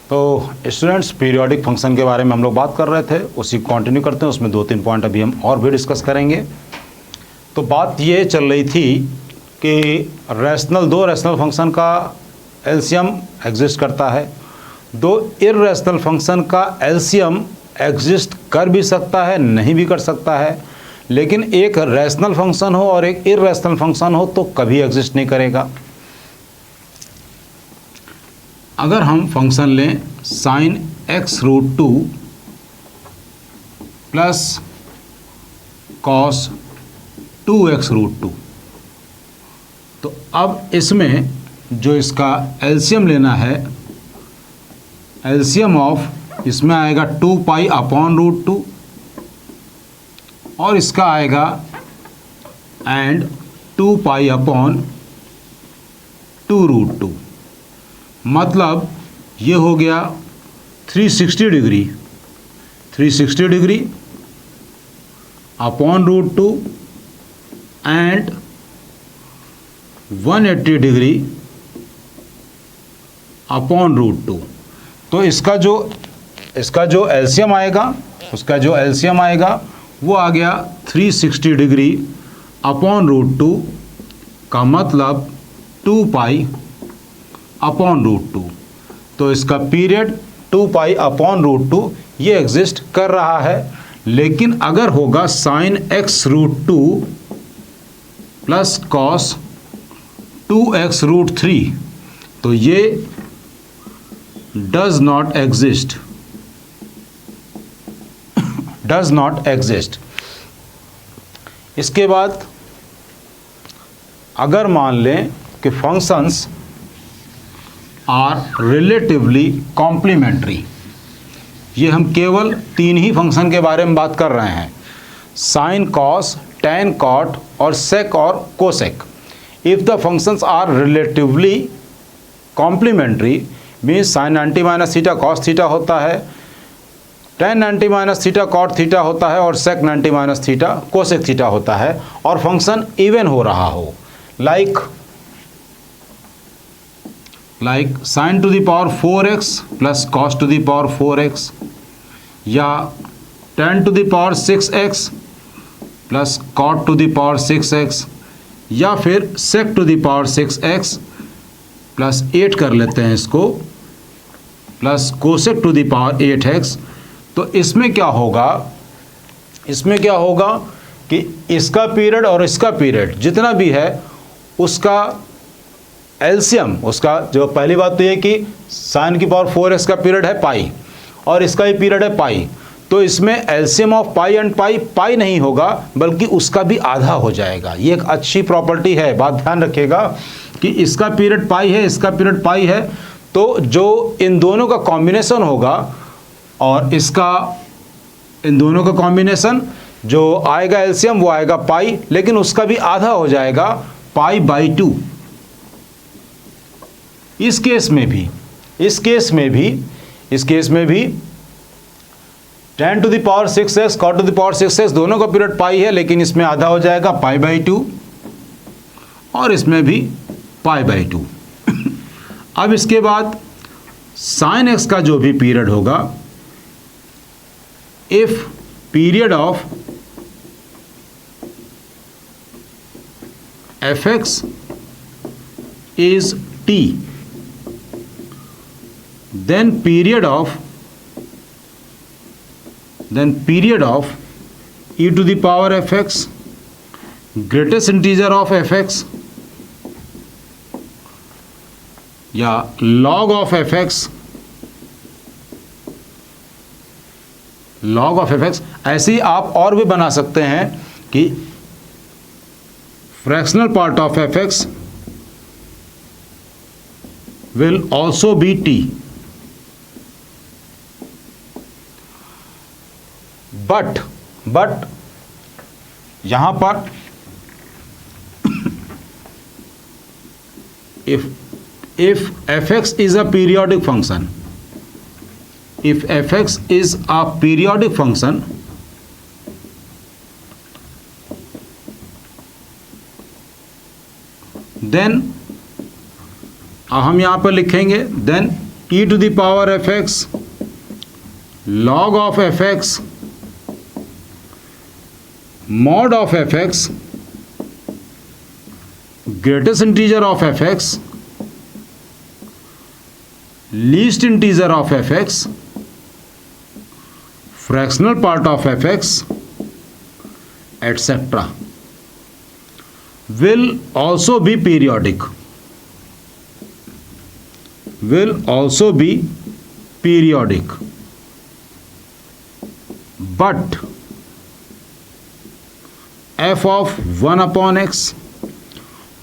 तो students, periodic function के बारे में हम लोग बात कर रहे थे, उसी को कंटिन्यू करते हैं। उसमें 2-3 पॉइंट अभी हम और भी डिस्कस करेंगे। तो बात ये चल रही थी कि दो रैशनल फंक्शन का एलसीएम एग्जिस्ट करता है, दो इर्रेशनल फंक्शन का एलसीएम एग्जिस्ट कर भी सकता है, नहीं भी कर सकता है। लेकिन एक रैशनल फंक्शन हो और एक इर्रेशनल फंक्शन हो तो कभी एग्जिस्ट नहीं करेगा। अगर हम फंक्शन लें sin x√2 plus cos 2x√2, तो अब इसमें जो इसका एलसीएम लेना है, एलसीएम ऑफ इसमें आएगा 2π/√2 और इसका आएगा एंड 2π/2√2, मतलब ये हो गया 360 डिग्री /√2 एंड 180 डिग्री /√2। तो इसका जो एलसीएम आएगा, उसका जो एलसीएम आएगा वो आ गया 360 डिग्री /√2 का मतलब 2π/√2। तो इसका पीरियड 2π/√2 ये एग्जिस्ट कर रहा है। लेकिन अगर होगा sin x√2 plus cos 2x√3 तो ये डज नॉट एग्जिस्ट। इसके बाद अगर मान लें कि फंक्शंस आर रिलेटिवली कॉम्प्लीमेंट्री, ये हम केवल 3 ही फंक्शन के बारे में बात कर रहे हैं, साइन कॉस, tan कॉट और सेक और cosec. If the functions are relatively complementary means sine 90 minus theta cos theta होता है, tan 90 minus theta cot theta होता है और sec 90 minus theta cosec theta होता है, और फंक्शन इवन हो रहा हो, like sin to the power 4x plus cos to the power 4x, या tan to the power 6x plus cot to the power 6x, या फिर sec to the power 6x plus 8 कर लेते हैं इसको, plus cosec to the power 8x। तो इसमें क्या होगा कि इसका पीरियड और इसका पीरियड जितना भी है उसका एलसीएम, उसका जो पहली बात तो ये कि साइन की पावर 4x का पीरियड है पाई और इसका ही पीरियड है पाई, तो इसमें LCM of pi and pi नहीं होगा बल्कि उसका भी आधा हो जाएगा। ये एक अच्छी प्रॉपर्टी है, बात ध्यान रखिएगा कि इसका पीरियड पाई है, इसका पीरियड पाई है, तो जो इन दोनों का कॉम्बिनेशन होगा और इसका इन दोनों का कॉम्बिनेशन जो आएगा एलसीएम वो आएगा पाई, लेकिन उसका भी आधा हो जाएगा π/2। इस केस में भी tan to the power 6x cot to the power 6x दोनों का पीरियड पाई है, लेकिन इसमें आधा हो जाएगा π/2 और इसमें भी π/2। अब इसके बाद sin x का जो भी पीरियड होगा, if period of fx is t, then period of e to the power fx greatest integer of fx या log of fx, ऐसे ही आप और भी बना सकते हैं कि fractional part of fx will also be t, but यहां पर if fx is a periodic function, then हम यहाँ पर लिखेंगे then e to the power f x log of f x mod of fx greatest integer of fx least integer of fx fractional part of fx etc. will also be periodic, will also be periodic, but f of 1/x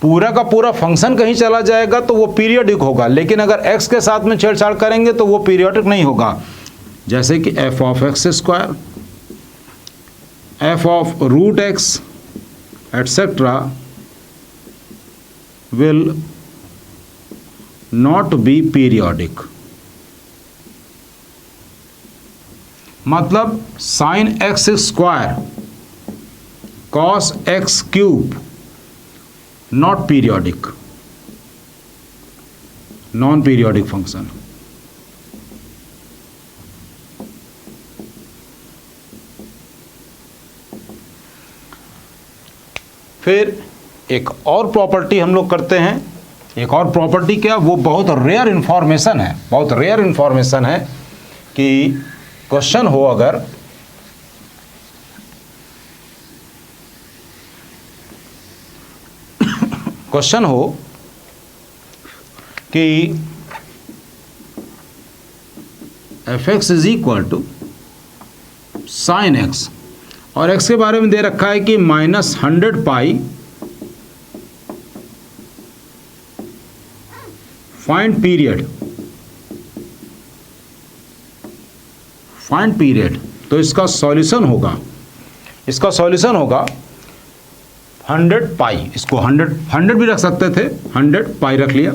पूरा का पूरा function कहीं चला जाएगा तो वो periodic होगा, लेकिन अगर x के साथ में छेड़छाड़ करेंगे तो वो पीरियोडिक नहीं होगा। जैसे कि f of X square, f of root X etcetera will not be periodic. मतलब sine X square cos x cube not periodic, non periodic function। फिर एक और प्रॉपर्टी हम लोग करते हैं, एक और प्रॉपर्टी क्या, वो बहुत रेयर इंफॉर्मेशन है, बहुत रेयर इंफॉर्मेशन है कि क्वेश्चन हो अगर क्वेश्चन हो कि f x is equal to sine x और एक्स के बारे में दे रखा है कि -100 pi find period, find period. तो इसका सॉल्यूशन होगा, इसका सॉल्यूशन होगा 100 पाई, इसको 100 भी रख सकते थे, 100 पाई रख लिया।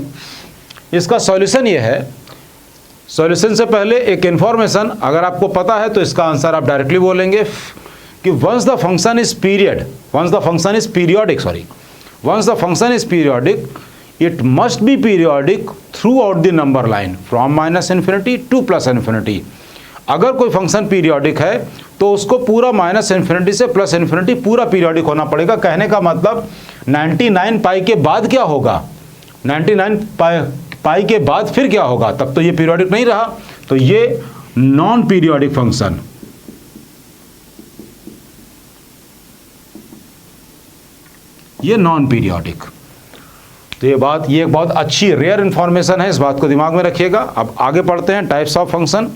इसका सॉल्यूशन ये है, सॉल्यूशन से पहले एक इन्फॉर्मेशन अगर आपको पता है तो इसका आंसर आप डायरेक्टली बोलेंगे कि once the function is period, once the function is periodic, sorry, once the function is periodic it must be periodic throughout the number line from -∞ to +∞। अगर कोई फंक्शन पीरियोडिक है तो उसको पूरा -∞ से +∞ पूरा पीरियोडिक होना पड़ेगा। कहने का मतलब 99 पाई के बाद क्या होगा, 99 पाई के बाद फिर क्या होगा, तब तो ये पीरियोडिक नहीं रहा। तो ये नॉन पीरियोडिक फंक्शन, ये नॉन पीरियोडिक। तो ये एक बहुत अच्छी रेयर इंफॉर्मेशन है, इस बात को दिमाग में रखिएगा। अब आगे पढ़ते हैं types of function.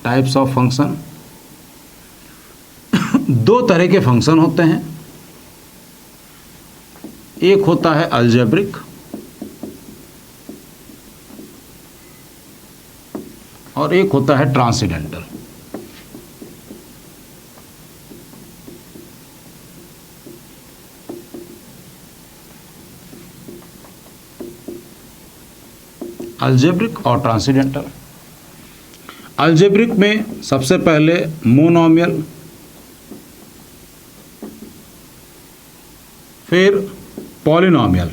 Types of function, दो तरह के फंक्शन होते हैं, एक होता है अलजेब्रिक और एक होता है ट्रांसेंडेंटल। अलजेब्रिक और ट्रांसेंडेंटल। अलजेब्रिक में सबसे पहले मोनोमियल, फिर पॉलिनोमियल।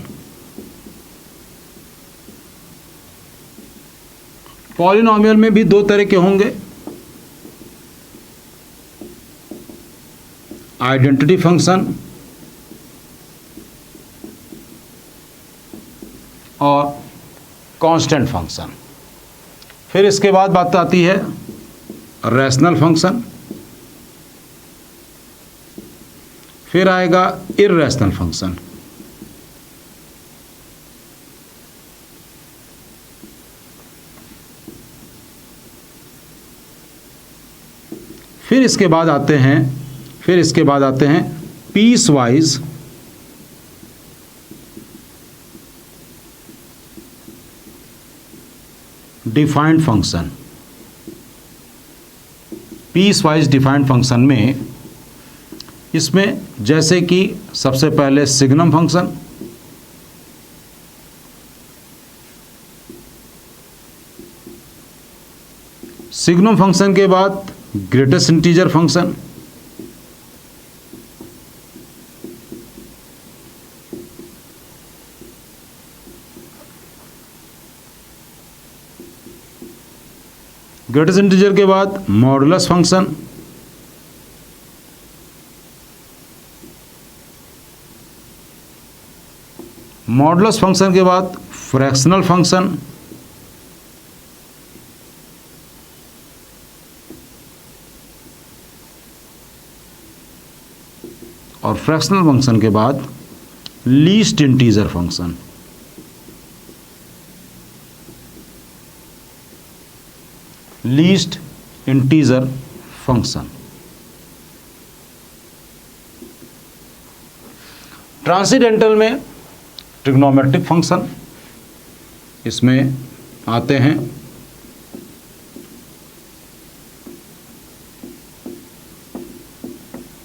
पॉलिनोमियल में भी दो तरह के होंगे, आइडेंटिटी फंक्शन और कांस्टेंट फंक्शन। फिर इसके बाद बात आती है रैशनल फंक्शन, फिर आएगा इर्रेशनल फंक्शन। फिर इसके बाद आते हैं piecewise defined function. Piecewise defined function में इसमें जैसे कि सबसे पहले सिग्नम फंक्शन, सिग्नम फंक्शन के बाद greatest integer function, greatest integer के बाद मॉडुलस फंक्शन, मॉडुलस फंक्शन के बाद फ्रैक्शनल फंक्शन, और फ्रैक्शनल फंक्शन के बाद least integer function. Least integer function. Transcendental में ट्रिग्नोमेट्रिक फंक्शन इसमें आते हैं,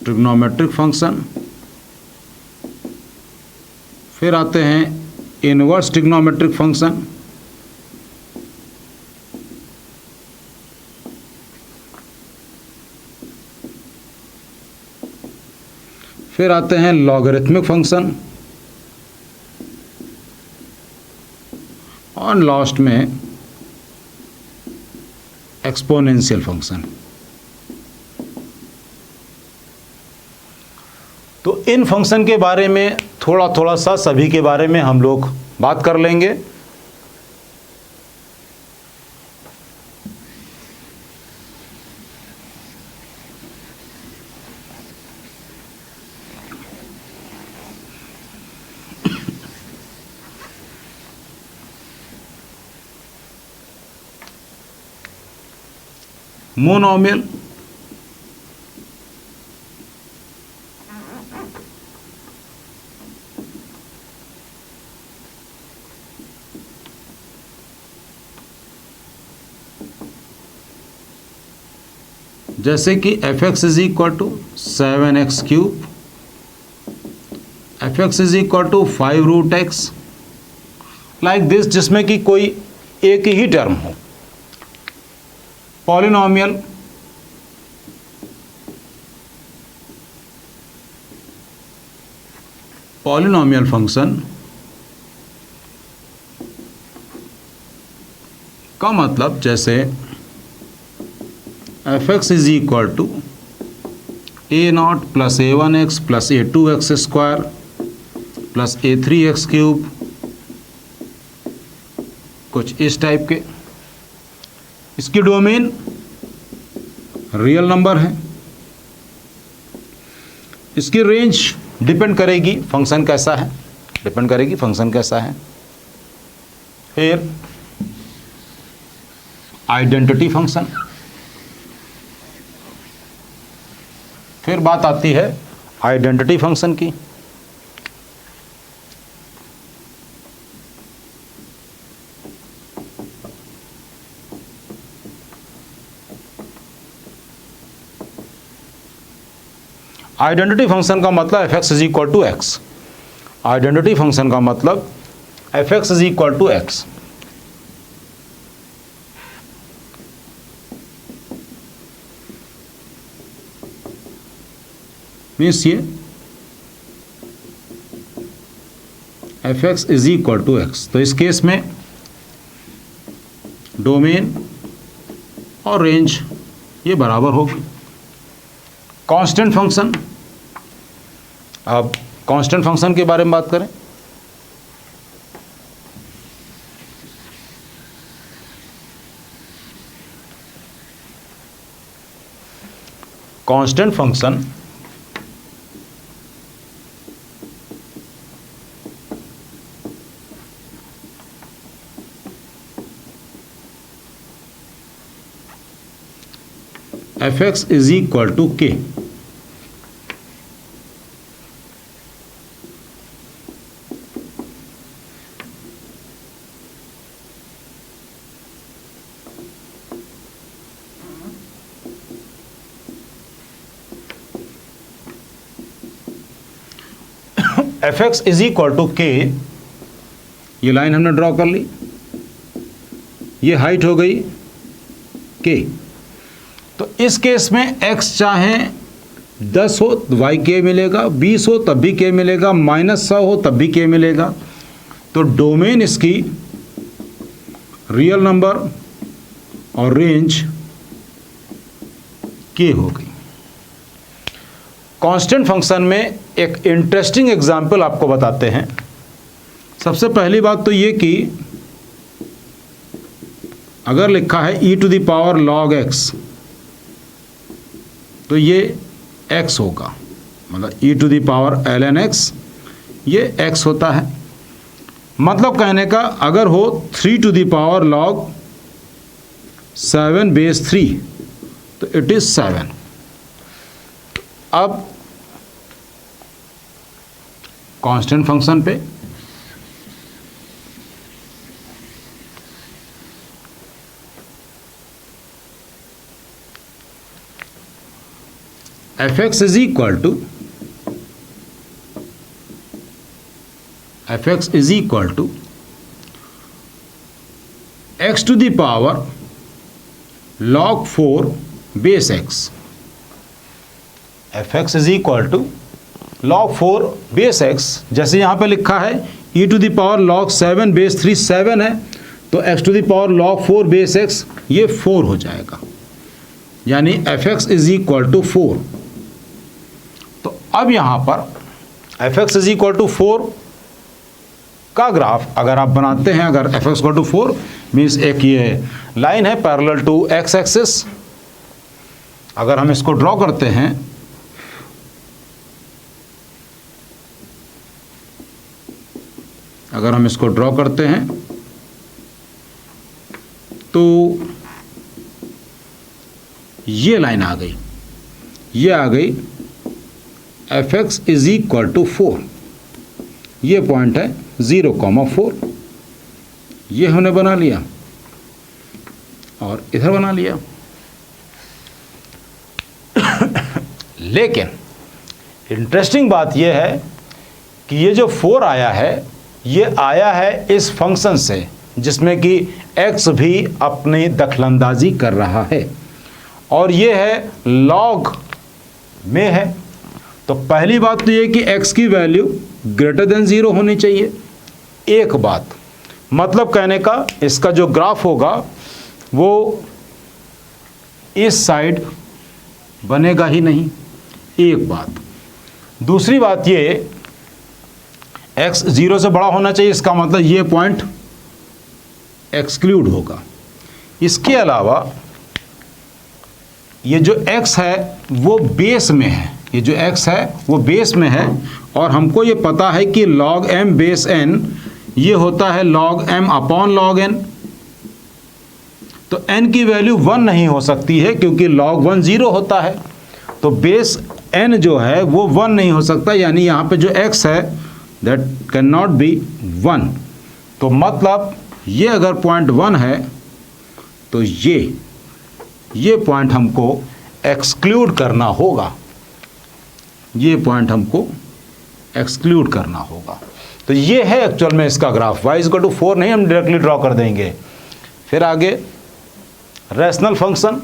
ट्रिग्नोमेट्रिक फंक्शन, फिर आते हैं इनवर्स ट्रिग्नोमेट्रिक फंक्शन, फिर आते हैं लॉगरिथमिक फंक्शन, और लास्ट में एक्सपोनेंशियल फंक्शन। तो इन फंक्शन के बारे में थोड़ा सा सभी के बारे में हम लोग बात कर लेंगे। मोनोमियल, जैसे कि f x is equal to 7x cube, f x is equal to 5√x, like this, जिसमें कि कोई एक ही टर्म हो। पॉलिनोमियल, पॉलिनोमियल फंक्शन का मतलब जैसे f x is equal to a0 plus a1x plus a2x square plus a3x cube, कुछ इस टाइप के। इसकी डोमेन रियल नंबर है, इसकी रेंज डिपेंड करेगी फंक्शन कैसा है, डिपेंड करेगी फंक्शन कैसा है। फिर आइडेंटिटी फंक्शन, फिर बात आती है आइडेंटिटी फंक्शन की। आइडेंटिटी फंक्शन का मतलब F x is equal to X. Identity function का मतलब F x is equal to X. Means ये F x is equal to X. तो इस केस में डोमेन और रेंज ये बराबर होगी। कांस्टेंट फंक्शन, अब कांस्टेंट फंक्शन के बारे में बात करें। Constant function F x is equal to K. F x is equal to K, ये लाइन हमने ड्रॉ कर ली, ये हाइट हो गई के। तो इस केस में x चाहे 10 हो तो y k मिलेगा, 20 हो तब भी k मिलेगा, -100 हो तब भी k मिलेगा। तो डोमेन इसकी रियल नंबर और रेंज k हो गई। कांस्टेंट फंक्शन में एक इंटरेस्टिंग एग्जाम्पल आपको बताते हैं। सबसे पहली बात तो ये कि अगर लिखा है e to the power log x, तो ये x होगा, मतलब e to the power ln x ये x होता है। मतलब कहने का अगर हो 3 to the power log 7 base 3 तो इट इज 7। अब कांस्टेंट फंक्शन पे f x is equal to x to the power log 4 base x। F x is equal to log 4 base x, जैसे यहाँ पे लिखा है e to the power log 7 base 3 7 है, तो x to the power log 4 base x ये 4 हो जाएगा, यानी F x is equal to 4। तो अब यहाँ पर f x is equal to 4 का ग्राफ अगर आप बनाते हैं, अगर f x equal to 4 means एक ये लाइन है पैरेलल टू एक्स एक्सिस, अगर हम इसको ड्रॉ करते हैं तो ये लाइन आ गई, ये आ गई f x is equal to 4, ये पॉइंट है 0,4, ये हमने बना लिया और इधर बना लिया। लेकिन इंटरेस्टिंग बात यह है कि ये जो 4 आया है, ये आया है इस फंक्शन से जिसमें कि x भी अपनी दखलंदाजी कर रहा है, और ये है log में है। तो पहली बात तो ये कि x की वैल्यू ग्रेटर देन 0 होनी चाहिए, एक बात, मतलब कहने का इसका जो ग्राफ होगा वो इस साइड बनेगा ही नहीं, एक बात। दूसरी बात ये x 0 से बड़ा होना चाहिए, इसका मतलब ये पॉइंट एक्सक्लूड होगा। इसके अलावा ये जो x है वो बेस में है, ये जो x है वो बेस में है, और हमको ये पता है कि log m बेस n ये होता है log m upon log n। तो n की वैल्यू 1 नहीं हो सकती है क्योंकि log 1 0 होता है, तो बेस n जो है वो 1 नहीं हो सकता, यानी यहाँ पे जो x है दैट कैन नॉट बी 1। तो मतलब ये अगर पॉइंट 1 है तो ये पॉइंट हमको एक्सक्लूड करना होगा, ये पॉइंट हमको एक्सक्लूड करना होगा। तो ये है एक्चुअल में इसका ग्राफ, y इक्वल टू 4 नहीं हम डायरेक्टली ड्रॉ कर देंगे। फिर आगे rational function,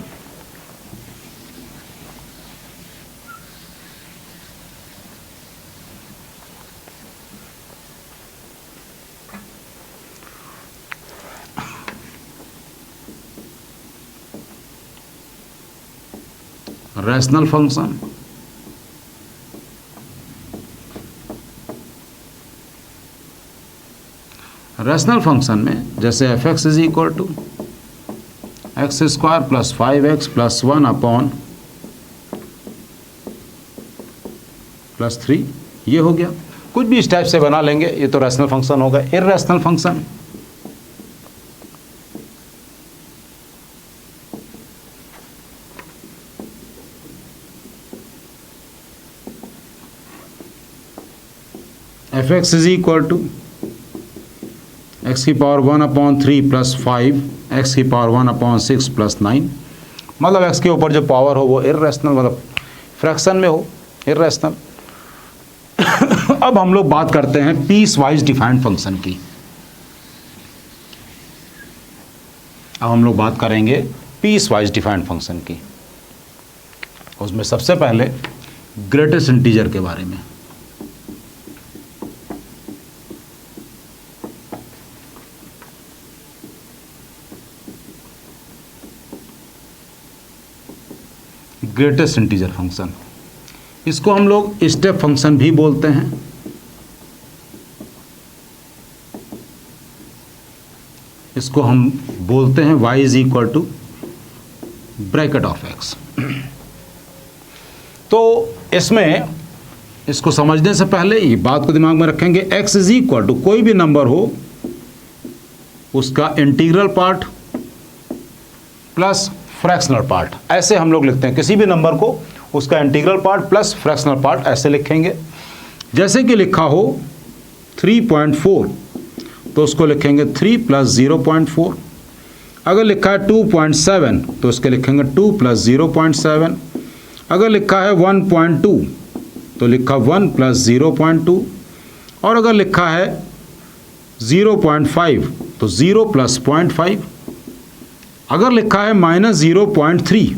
rational function rational function में जैसे f x is equal to x square plus 5x plus 1 upon plus 3, ये हो गया। कुछ भी इस टाइप से बना लेंगे, ये तो रैशनल फंक्शन होगा। Irrational function, F x is equal to x की पावर 1 अपॉन 3 प्लस 5 एक्स की पावर 1 अपॉन 6 प्लस 9, मतलब एक्स के ऊपर जो पावर हो वो इर्रेशनल, मतलब फ्रैक्शन में हो, इर्रेशनल। अब हम लोग बात करते हैं पीस वाइज डिफाइंड फंक्शन की। अब हम लोग बात करेंगे पीस वाइज डिफाइंड फंक्शन की। उसमें सबसे पहले ग्रेटेस्ट इंटीजर के बारे में। ग्रेटेस्ट इंटीजर फंक्शन, इसको हम लोग स्टेप फंक्शन भी बोलते हैं। इसको हम बोलते हैं y is equal to bracket of x। तो इसमें इसको समझने से पहले ये बात को दिमाग में रखेंगे, x इज इक्वल टू कोई भी नंबर हो उसका integral part plus fractional part, ऐसे हम लोग लिखते हैं। किसी भी नंबर को उसका integral part plus fractional part ऐसे लिखेंगे। जैसे कि लिखा हो 3.4 तो उसको लिखेंगे 3 प्लस 0.4। अगर लिखा है 2.7 तो उसके लिखेंगे 2 प्लस 0.7। अगर लिखा है 1.2 तो लिखा 1 प्लस 0.2। और अगर लिखा है 0.5 तो 0 प्लस 0.5। अगर लिखा है -0.3।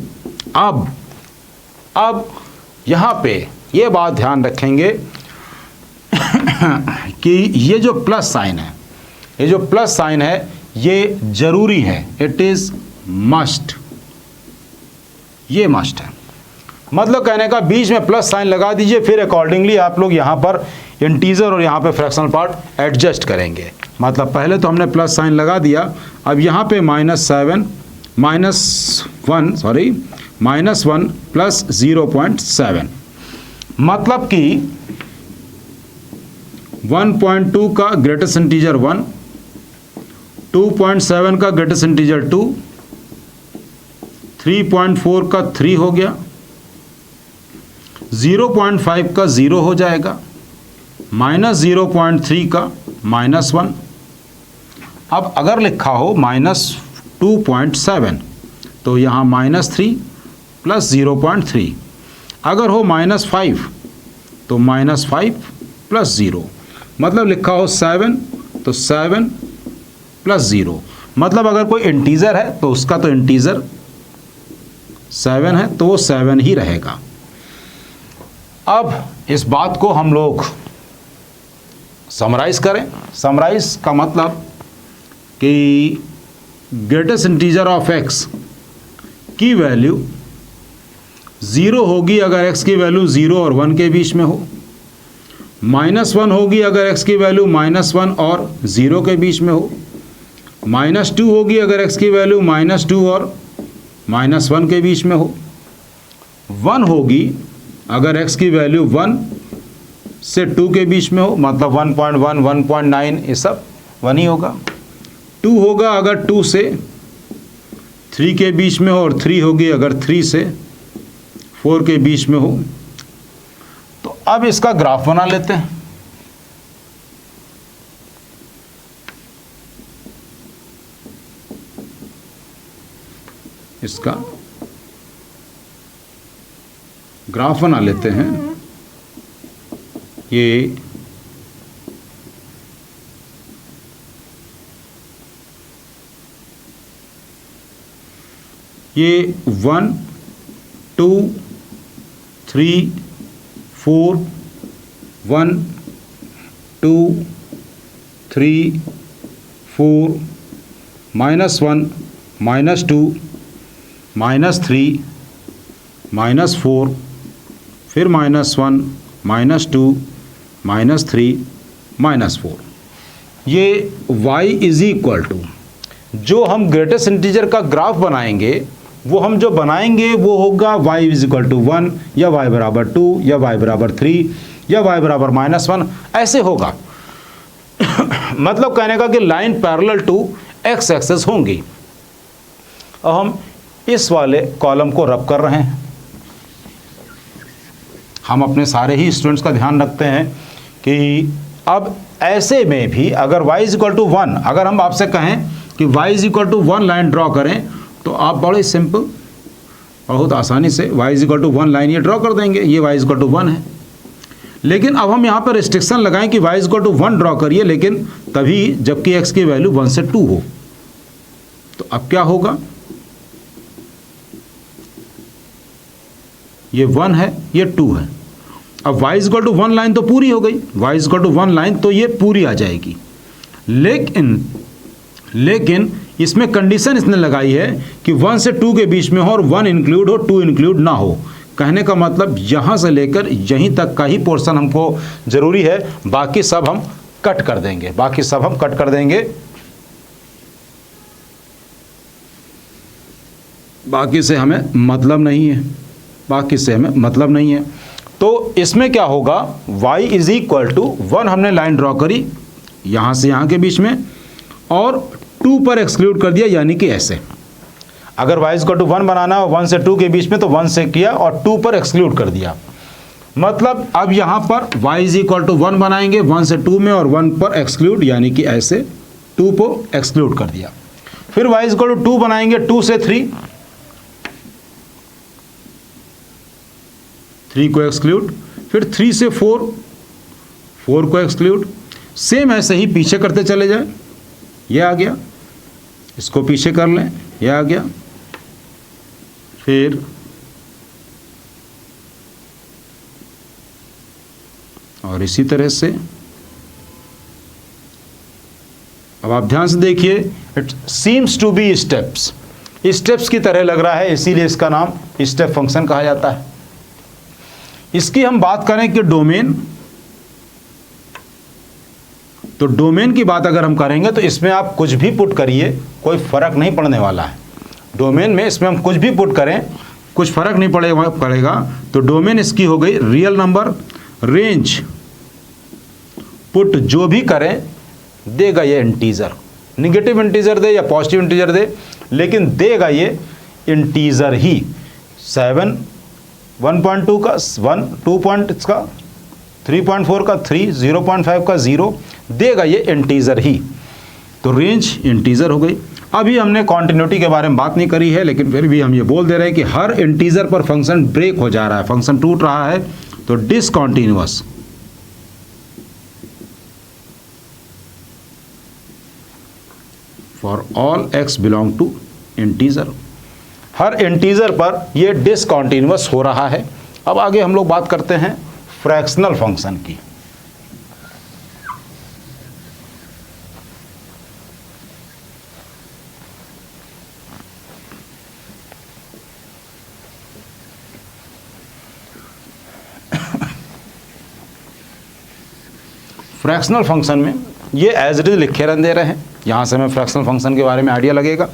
अब यहाँ पे ये बात ध्यान रखेंगे कि ये जो प्लस साइन है, ये जो प्लस साइन है ये जरूरी है, इट इज मस्ट, ये मस्ट है। मतलब कहने का बीच में प्लस साइन लगा दीजिए, फिर अकॉर्डिंगली आप लोग यहाँ पर इंटीजर और यहाँ पे फ्रैक्शनल पार्ट एडजस्ट करेंगे। मतलब पहले तो हमने प्लस साइन लगा दिया, अब यहाँ पे -1 प्लस 0.7, मतलब कि 1.2 का ग्रेटेस्ट इंटीजर 1, 2.7 का ग्रेटेस्ट इंटीजर 2, 3.4 का 3 हो गया, 0.5 का 0 हो जाएगा, -0.3 का -1। अब अगर लिखा हो -2.7 तो यहाँ -3 प्लस 0.3। अगर हो -5 तो -5 प्लस 0। मतलब लिखा हो 7 तो 7 प्लस 0। मतलब अगर कोई इंटीजर है तो उसका तो इंटीजर 7 है तो वो 7 ही रहेगा। अब इस बात को हम लोग समराइज करें। समराइज का मतलब कि ग्रेटेस्ट इंटीजर ऑफ x की वैल्यू 0 होगी अगर x की वैल्यू 0 और 1 के बीच में हो, -1 होगी अगर x की वैल्यू -1 और 0 के बीच में हो, -2 होगी अगर x की वैल्यू -2 और -1 के बीच में हो, 1 होगी अगर x की वैल्यू 1 से 2 के बीच में हो, मतलब 1.1, 1.9 ये सब 1 ही होगा। 2 होगा अगर 2 से 3 के बीच में हो, और 3 होगी अगर 3 से 4 के बीच में हो। तो अब इसका ग्राफ बना लेते हैं। इसका ग्राफ बना लेते हैं। ये ये 1 2 3 4 1 2 3 4 -1 -2 -3 -4 फिर -1 -2 -3 -4। ये y इज इक्वल टू जो हम ग्रेटेस्ट इंटीजर का ग्राफ बनाएंगे वो हम जो बनाएंगे वो होगा y इज इक्वल टू 1 या y बराबर 2 या y बराबर 3 या y बराबर -1 ऐसे होगा। मतलब कहने का कि line parallel to x axis होंगी। अब हम इस वाले कॉलम को रब कर रहे हैं। हम अपने सारे ही स्टूडेंट्स का ध्यान रखते हैं कि अब ऐसे में भी अगर y इज इक्वल टू 1, अगर हम आपसे कहें कि y is equal to 1 line draw करें तो आप बड़े सिंपल बहुत आसानी से y is equal to 1 line ये ड्रॉ कर देंगे। ये y इज इक्वल टू 1 है। लेकिन अब हम यहाँ पर रिस्ट्रिक्शन लगाएं कि y इक्वल टू 1 ड्रॉ करिए, लेकिन तभी जबकि x की वैल्यू 1 से 2 हो। तो अब क्या होगा, ये 1 है, ये 2 है। अब y इक्वल टू 1 लाइन तो पूरी हो गई, y इक्वल टू 1 लाइन तो ये पूरी आ जाएगी। लेकिन इसमें कंडीशन इसने लगाई है कि 1 से 2 के बीच में हो और 1 इंक्लूड हो, 2 इंक्लूड ना हो। कहने का मतलब यहाँ से लेकर यहीं तक का ही पोर्शन हमको ज़रूरी है, बाकी सब हम कट कर देंगे, बाकी सब हम कट कर देंगे, बाकी से हमें मतलब नहीं है, बाकी से हमें मतलब नहीं है। तो इसमें क्या होगा, y इज इक्वल टू 1 हमने लाइन ड्रॉ करी यहाँ से यहाँ के बीच में और 2 पर एक्सक्लूड कर दिया, यानी कि ऐसे। अगर y इक्वल टू 1 बनाना हो 1 से 2 के बीच में तो 1 से किया और 2 पर एक्सक्लूड कर दिया। मतलब अब यहाँ पर y इज इक्वल टू 1 बनाएंगे 1 से 2 में और 1 पर एक्सक्लूड, यानी कि ऐसे 2 को एक्सक्लूड कर दिया। फिर y इक्वल टू 2 बनाएंगे 2 से 3 को एक्सक्लूड, फिर 3 से 4 को एक्सक्लूड। सेम ऐसे ही पीछे करते चले जाए, ये आ गया, इसको पीछे कर लें, ये आ गया, फिर और इसी तरह से। अब आप ध्यान से देखिए, it seems to be steps, steps की तरह लग रहा है, इसीलिए इसका नाम स्टेप फंक्शन कहा जाता है। इसकी हम बात करें कि डोमेन, तो डोमेन की बात अगर हम करेंगे तो इसमें आप कुछ भी पुट करिए, कोई फर्क नहीं पड़ने वाला है। डोमेन में इसमें हम कुछ भी पुट करें, कुछ फर्क नहीं पड़ेगा। तो डोमेन इसकी हो गई रियल नंबर, रेंज पुट जो भी करें देगा ये इंटीजर, निगेटिव इंटीजर दे या पॉजिटिव इंटीजर दे, लेकिन देगा ये इंटीजर ही। 7 1.2 का 1, 2 पॉइंट का 3.4 का 3, 0.5 का 0, देगा ये इंटीजर ही। तो रेंज इंटीजर हो गई। अभी हमने कॉन्टिन्यूटी के बारे में बात नहीं करी है, लेकिन फिर भी हम ये बोल दे रहे हैं कि हर इंटीजर पर फंक्शन ब्रेक हो जा रहा है, फंक्शन टूट रहा है, तो discontinuous. For all x belong to integer, हर इंटीजर पर ये डिसकॉन्टिन्यूअस हो रहा है। अब आगे हम लोग बात करते हैं फ्रैक्शनल फंक्शन की। फ्रैक्शनल फंक्शन में ये एज इट इज लिखे रहने दे रहे हैं, यहां से हमें फ्रैक्शनल फंक्शन के बारे में आइडिया लगेगा।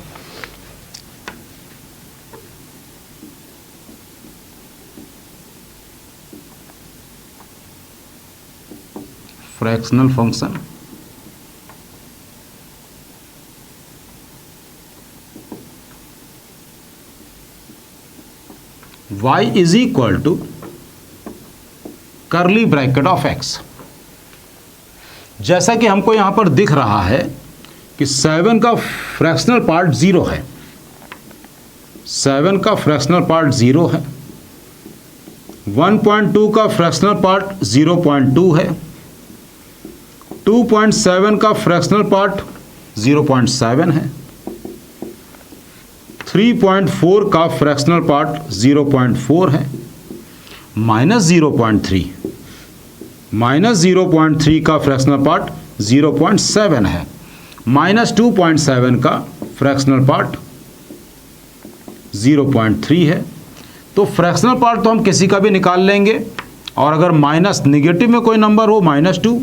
Fractional function y is equal to curly bracket of x। जैसा कि हमको यहां पर दिख रहा है कि 7 का फ्रैक्शनल पार्ट 0 है, 7 का फ्रैक्शनल पार्ट 0 है, 1.2 का फ्रैक्शनल पार्ट 0.2 है, 2.7 का फ्रैक्शनल पार्ट 0.7 है, 3.4 का फ्रैक्शनल पार्ट 0.4 है, -0.3 का फ्रैक्शनल पार्ट 0.7 है, -2.7 का फ्रैक्शनल पार्ट 0.3 है। तो फ्रैक्शनल पार्ट तो हम किसी का भी निकाल लेंगे, और अगर माइनस निगेटिव में कोई नंबर हो -2,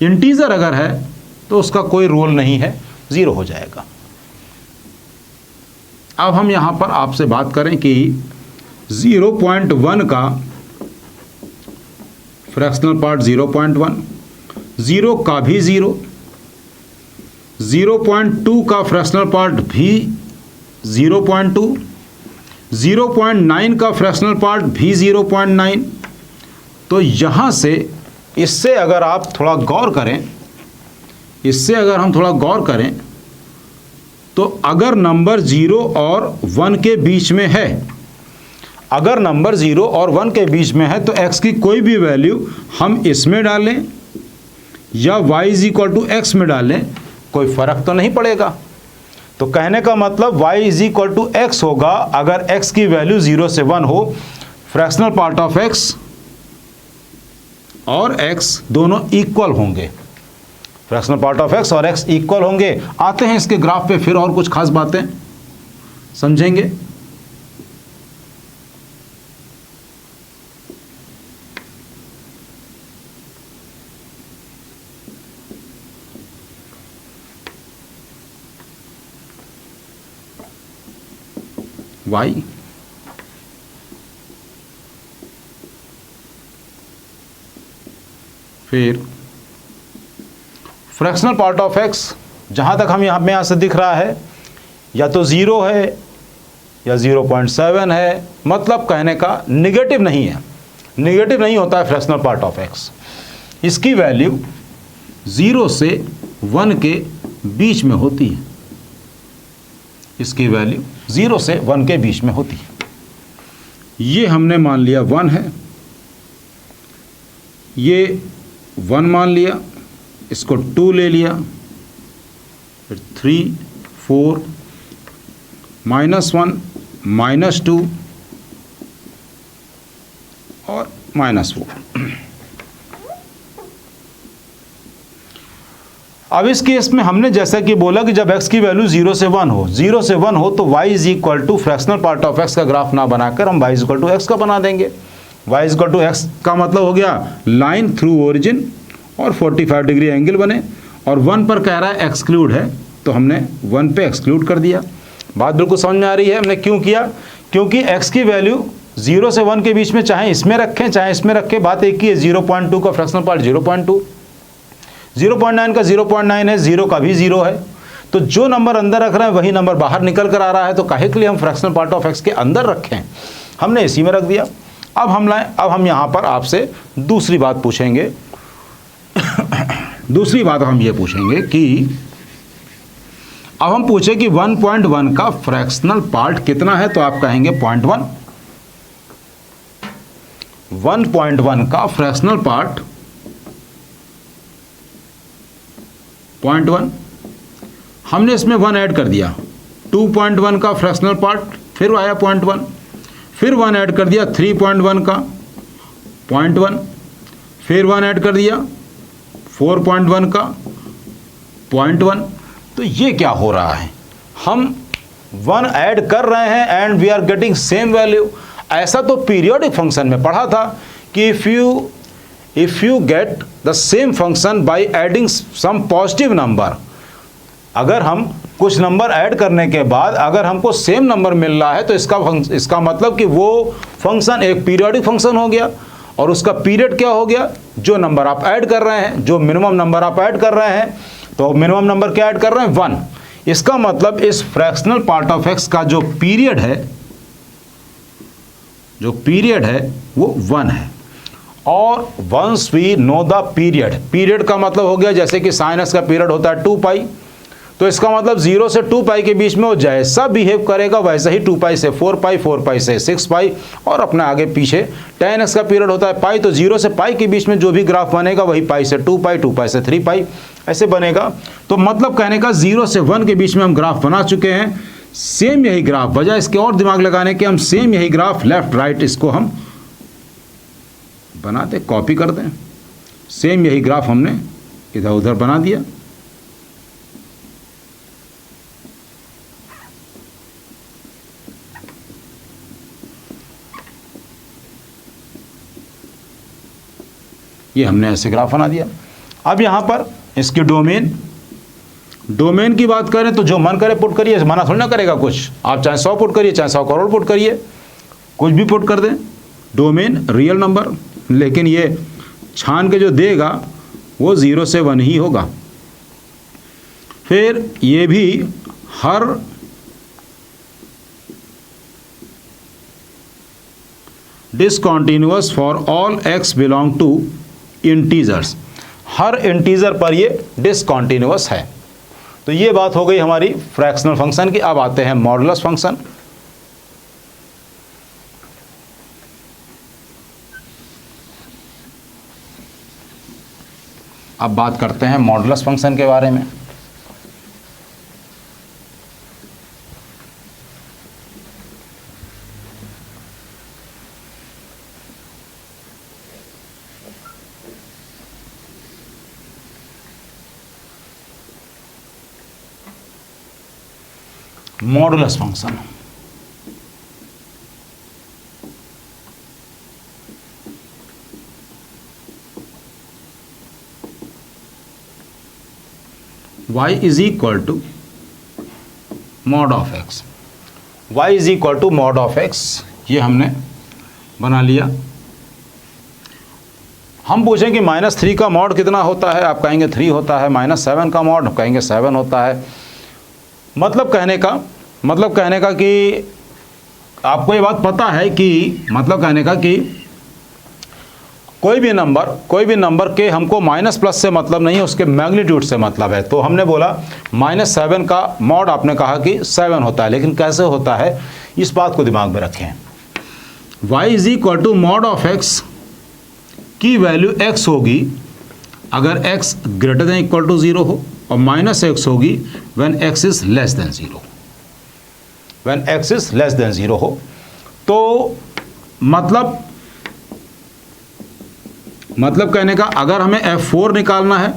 इंटीजर अगर है तो उसका कोई रोल नहीं है, 0 हो जाएगा। अब हम यहां पर आपसे बात करें कि 0.1 का फ्रैक्शनल पार्ट 0.1, 0 का भी 0, 0.2 का फ्रैक्शनल पार्ट भी 0.2, 0.9 का फ्रैक्शनल पार्ट भी 0.9। तो यहाँ से इससे अगर आप थोड़ा गौर करें, इससे अगर हम थोड़ा गौर करें तो अगर नंबर 0 और 1 के बीच में है, अगर नंबर 0 और 1 के बीच में है तो x की कोई भी वैल्यू हम इसमें डालें या y is equal to x में डालें, कोई फर्क तो नहीं पड़ेगा। तो कहने का मतलब y is equal to x होगा अगर x की वैल्यू 0 से 1 हो, फ्रैक्शनल पार्ट ऑफ x और x दोनों इक्वल होंगे, फ्रैक्शनल पार्ट ऑफ x और x इक्वल होंगे। आते हैं इसके ग्राफ पे, फिर और कुछ खास बातें समझेंगे। y फिर फ्रैक्शनल पार्ट ऑफ x, जहां तक हम यहां से दिख रहा है या तो 0 है या 0.7 है, मतलब कहने का निगेटिव नहीं है, निगेटिव नहीं होता है फ्रैक्शनल पार्ट ऑफ x। इसकी वैल्यू 0 से 1 के बीच में होती है, इसकी वैल्यू 0 से 1 के बीच में होती है। ये हमने मान लिया 1 है, ये 1 मान लिया, इसको 2 ले लिया, फिर 3, 4, -1, -2 और -4। अब इस केस में हमने जैसा कि बोला कि जब x की वैल्यू 0 से 1 हो, 0 से 1 हो तो y is equal to fractional part of x का ग्राफ ना बनाकर हम y is equal to x का बना देंगे। y is equal to x का मतलब हो गया लाइन थ्रू ओरिजिन और 45 डिग्री एंगल बने, और 1 पर कह रहा है एक्सक्लूड है तो हमने 1 पे एक्सक्लूड कर दिया। बात बिल्कुल समझ में आ रही है हमने क्यों किया, क्योंकि x की वैल्यू 0 से 1 के बीच में चाहे इसमें रखें चाहे इसमें रखें, बात एक ही है। 0.2 का फ्रैक्शनल पार्ट 0.2, 0.9 का 0.9 है, 0 का भी 0 है, तो जो नंबर अंदर रख रहे हैं वही नंबर बाहर निकल कर आ रहा है, तो काहे के लिए हम फ्रैक्शनल पार्ट ऑफ x के अंदर रखें, हमने इसी में रख दिया। अब हम यहाँ पर आपसे दूसरी बात पूछेंगे दूसरी बात हम ये पूछेंगे कि अब हम पूछे कि 1.1 का फ्रैक्शनल पार्ट कितना है, तो आप कहेंगे 0.1। 1.1 का फ्रैक्शनल पार्ट 0.1, हमने इसमें 1 ऐड कर दिया। 2.1 का फ्रैक्शनल पार्ट फिर आया 0.1, फिर 1 ऐड कर दिया 3.1 का 0.1, फिर 1 ऐड कर दिया 4.1 का 0.1। तो ये क्या हो रहा है, हम 1 ऐड कर रहे हैं and we are getting same value. ऐसा तो पीरियोडिक फंक्शन में पढ़ा था कि if you get the same function by adding some positive number, अगर हम कुछ नंबर ऐड करने के बाद अगर हमको सेम नंबर मिल रहा है तो इसका मतलब कि वो फंक्शन एक पीरियोडिक फंक्शन हो गया, और उसका पीरियड क्या हो गया, जो नंबर आप ऐड कर रहे हैं, जो मिनिमम नंबर आप ऐड कर रहे हैं, तो मिनिमम नंबर क्या ऐड कर रहे हैं 1। इसका मतलब इस फ्रैक्शनल पार्ट ऑफ x का जो पीरियड है वो 1 है। और once we know the period का मतलब हो गया जैसे कि sin x का पीरियड होता है 2 पाई, तो इसका मतलब 0 से 2 पाई के बीच में वो जैसा बिहेव करेगा वैसा ही 2 पाई से 4 पाई, 4 पाई से 6 पाई, और अपने आगे पीछे tan x का पीरियड होता है पाई, तो 0 से पाई के बीच में जो भी ग्राफ बनेगा वही पाई से 2 पाई, 2 पाई से 3 पाई ऐसे बनेगा। तो मतलब कहने का 0 से 1 के बीच में हम ग्राफ बना चुके हैं। सेम यही ग्राफ, बजाय इसके और दिमाग लगाने के हम सेम यही ग्राफ लेफ्ट राइट इसको हम बनाते, कॉपी कर दें, सेम यही ग्राफ हमने इधर उधर बना दिया। ये हमने ऐसे ग्राफ बना दिया। अब यहाँ पर इसकी डोमेन की बात करें तो जो मन करे पुट करिए, मना थोड़ी ना करेगा कुछ, आप चाहे 100 पुट करिए चाहे 100 करोड़ पुट करिए, कुछ भी पुट कर दें, डोमेन रियल नंबर, लेकिन ये छान के जो देगा वो 0 से 1 ही होगा। फिर ये भी हर discontinuous for all x belong to integers, हर इंटीजर पर ये डिसकंटिन्यूअस है। तो ये बात हो गई हमारी फ्रैक्शनल फंक्शन की। अब आते हैं मॉडुलस फंक्शन। अब बात करते हैं मॉडुलस फंक्शन के बारे में। Modulus function y is equal to mod of x, y is equal to mod of x, ये हमने बना लिया। हम पूछें कि -3 का मॉड कितना होता है, आप कहेंगे 3 होता है। -7 का मॉड, आप कहेंगे 7 होता है। मतलब कहने का कि आपको ये बात पता है कि मतलब कहने का कि कोई भी नंबर के हमको माइनस प्लस से मतलब नहीं है, उसके मैग्नीट्यूड से मतलब है। तो हमने बोला -7 का मॉड, आपने कहा कि 7 होता है, लेकिन कैसे होता है इस बात को दिमाग में रखें। y is equal to mod of x की वैल्यू x होगी अगर x greater than equal to 0 हो, और -x होगी when x is less than 0, when x is less than 0 हो। तो मतलब कहने का अगर हमें f4 निकालना है,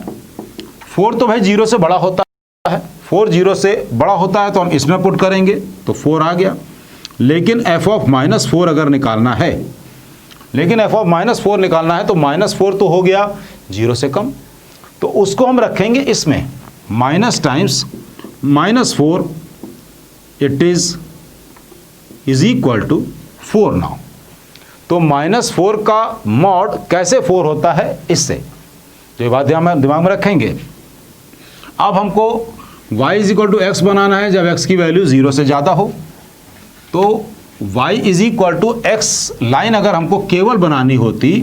4 तो भाई 0 से बड़ा होता है, 4 0 से बड़ा होता है तो हम इसमें पुट करेंगे तो 4 आ गया। लेकिन f ऑफ -4 अगर निकालना है, तो -4 तो हो गया 0 से कम, तो उसको हम रखेंगे इसमें minus times -4, it is equal to 4 now. तो -4 का मॉड कैसे 4 होता है, इससे तो ये बात दिमाग में रखेंगे। अब हमको y is equal to X बनाना है जब x की वैल्यू 0 से ज़्यादा हो। तो y is equal to x line अगर हमको केवल बनानी होती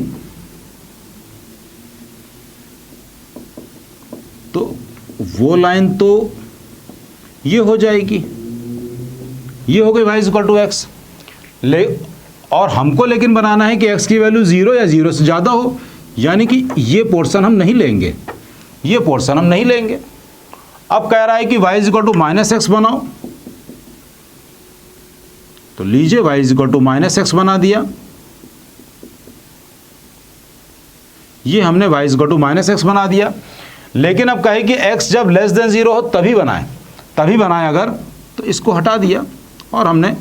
तो वो लाइन तो ये हो जाएगी, ये हो गई y is equal to x. और हमको लेकिन बनाना है कि x की वैल्यू 0 या 0 से ज़्यादा हो, यानी कि ये पोर्शन हम नहीं लेंगे, अब कह रहा है कि y is equal to -x बनाओ, तो लीजिए y is equal to -x बना दिया। ये हमने y is equal to -x बना दिया। लेकिन अब कहे कि x जब लेस देन 0 हो तभी बनाए अगर, तो इसको हटा दिया और हमने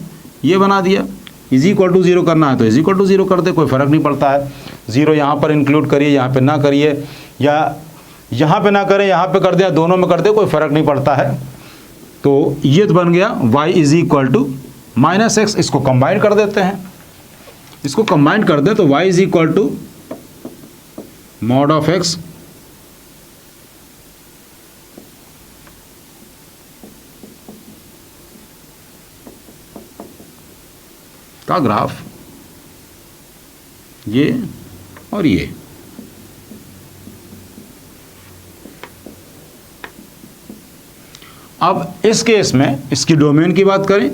ये बना दिया। इज इक्वल टू 0 करना है तो इज इक्वल टू 0 कर दे, कोई फ़र्क नहीं पड़ता है। 0 यहाँ पर इंक्लूड करिए, यहाँ पे ना करिए, या यहाँ पे ना करें, यहाँ पे कर दे, या दोनों में कर दे, कोई फ़र्क नहीं पड़ता है। तो ये तो बन गया y is equal to -x। इसको कंबाइन कर देते हैं, इसको कंबाइन कर दे तो y is equal to mod of x का ग्राफ, ये और ये। अब इस केस में इसकी डोमेन की बात करें,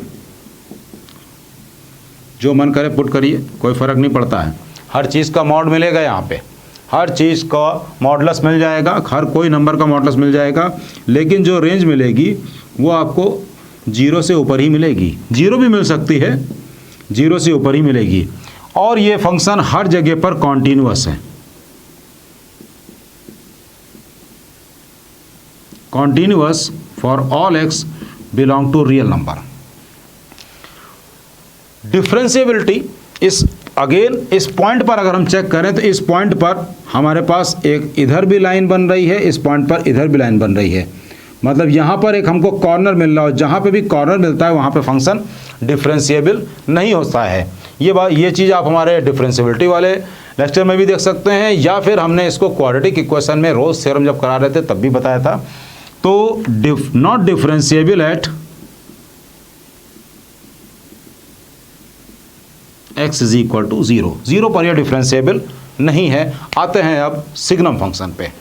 जो मन करे पुट करिए, कोई फ़र्क नहीं पड़ता है। हर चीज़ का मॉड मिलेगा, यहाँ पे हर चीज़ का मॉडुलस मिल जाएगा, हर कोई नंबर का मॉडुलस मिल जाएगा, लेकिन जो रेंज मिलेगी वो आपको 0 से ऊपर ही मिलेगी। 0 भी मिल सकती है, 0 से ऊपर ही मिलेगी। और ये फंक्शन हर जगह पर कॉन्टिन्यूअस है, continuous for all x belong to real number. Differentiability इस अगेन इस पॉइंट पर अगर हम चेक करें तो इस पॉइंट पर हमारे पास एक इधर भी लाइन बन रही है, इस पॉइंट पर इधर भी लाइन बन रही है। मतलब यहाँ पर एक हमको कॉर्नर मिल रहा है, जहाँ पे भी कॉर्नर मिलता है वहाँ पे फंक्शन डिफरेंशिएबल नहीं होता है। ये चीज़ आप हमारे डिफरेंशिएबिलिटी वाले लेक्चर में भी देख सकते हैं, या फिर हमने इसको क्वाड्रेटिक इक्वेशन में रोल्स थ्योरम जब करा रहे थे तब भी बताया था। तो not differentiable at x is equal to 0, 0 पर यह डिफरेंशिएबल नहीं है। आते हैं अब सिग्नम फंक्शन पे।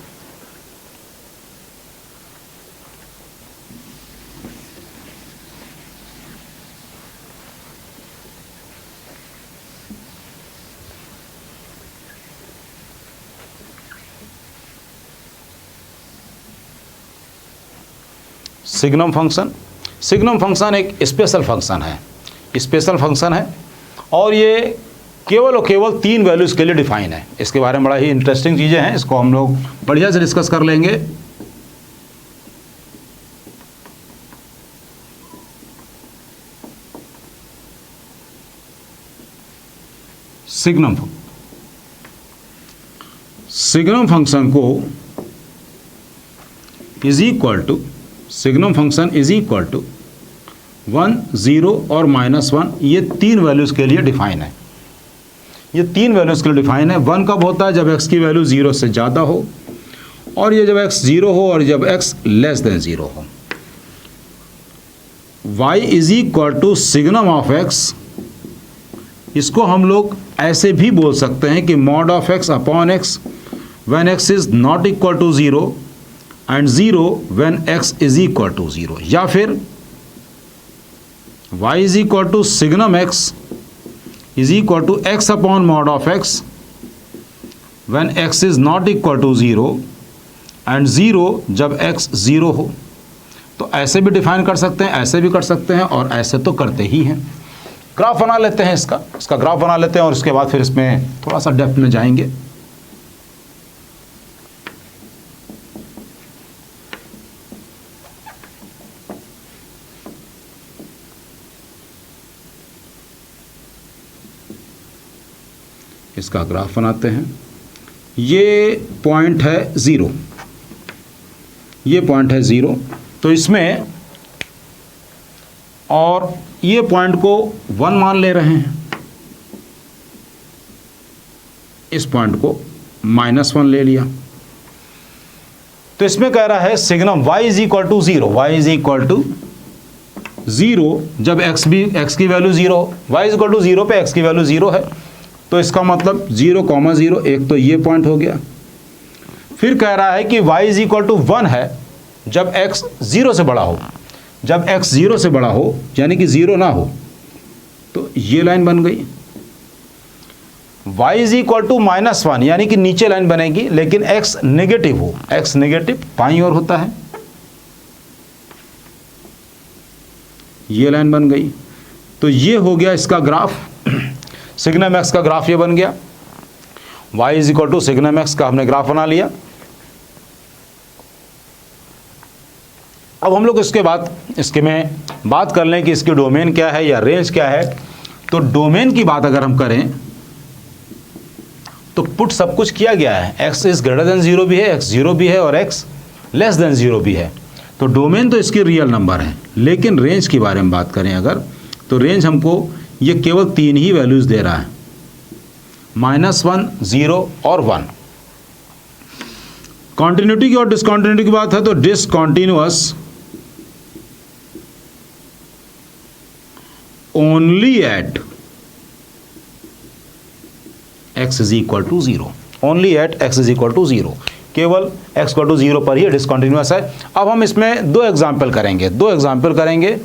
Signum function. सिग्नम फंक्शन एक स्पेशल फंक्शन है, स्पेशल फंक्शन है और ये केवल और केवल 3 वैल्यूज़ के लिए डिफाइन है। इसके बारे में बड़ा ही इंटरेस्टिंग चीज़ें हैं, इसको हम लोग बढ़िया से डिस्कस कर लेंगे। सिग्नम फंक्शन को is equal to, signum function is equal to 1, 0 और -1, ये 3 वैल्यूज़ के लिए डिफाइन है। ये 3 वैल्यूज़ के लिए डिफाइन है। 1 कब होता है? जब x की वैल्यू 0 से ज़्यादा हो, और ये जब x 0 हो और जब x लेस देन 0 हो। y is equal to signum of x, इसको हम लोग ऐसे भी बोल सकते हैं कि mod of x upon x when x is not equal to 0 and 0 when x is equal to 0, या फिर y is equal to signum x is equal to x upon mod of x when x is not equal to 0 and 0 जब x 0 हो। तो ऐसे भी define कर सकते हैं, ऐसे भी कर सकते हैं, और ऐसे तो करते ही हैं। ग्राफ बना लेते हैं, इसका ग्राफ बना लेते हैं और उसके बाद फिर इसमें थोड़ा सा डेप्थ में जाएंगे। इसका ग्राफ बनाते हैं। ये पॉइंट है 0, ये पॉइंट है 0, तो इसमें, और ये पॉइंट को 1 मान ले रहे हैं, इस पॉइंट को -1 ले लिया। तो इसमें कह रहा है signum y is equal to 0, y is equal to 0 जब x की value 0, y is equal to 0 पे x की वैल्यू 0 है, तो इसका मतलब 0,0, एक तो ये पॉइंट हो गया। फिर कह रहा है कि y इज इक्वल टू 1 है जब x 0 से बड़ा हो, जब x 0 से बड़ा हो यानी कि 0 ना हो, तो ये लाइन बन गई। y इज इक्वल टू -1 यानी कि नीचे लाइन बनेगी, लेकिन x नेगेटिव हो, x नेगेटिव बाईं ओर होता है, ये लाइन बन गई। तो ये हो गया इसका ग्राफ, सिग्नम x का ग्राफ ये बन गया। y is equal to signum x का हमने ग्राफ बना लिया। अब हम लोग इसके में बात कर लें कि इसकी डोमेन क्या है या रेंज क्या है। तो डोमेन की बात अगर हम करें तो पुट सब कुछ किया गया है, x इज ग्रेटर देन 0 भी है, x 0 भी है और x लेस देन 0 भी है। तो डोमेन तो इसकी रियल नंबर है, लेकिन रेंज की बारे में बात करें अगर, तो रेंज हमको ये केवल 3 ही वैल्यूज दे रहा है, -1, 0 और 1। कॉन्टिन्यूटी की और डिसकॉन्टिन्यूटी की बात है तो discontinuous only at x is equal to 0, only at x is equal to 0, केवल x इक्वल टू 0 पर ही डिसकॉन्टिन्यूअस है। अब हम इसमें 2 एग्जाम्पल करेंगे,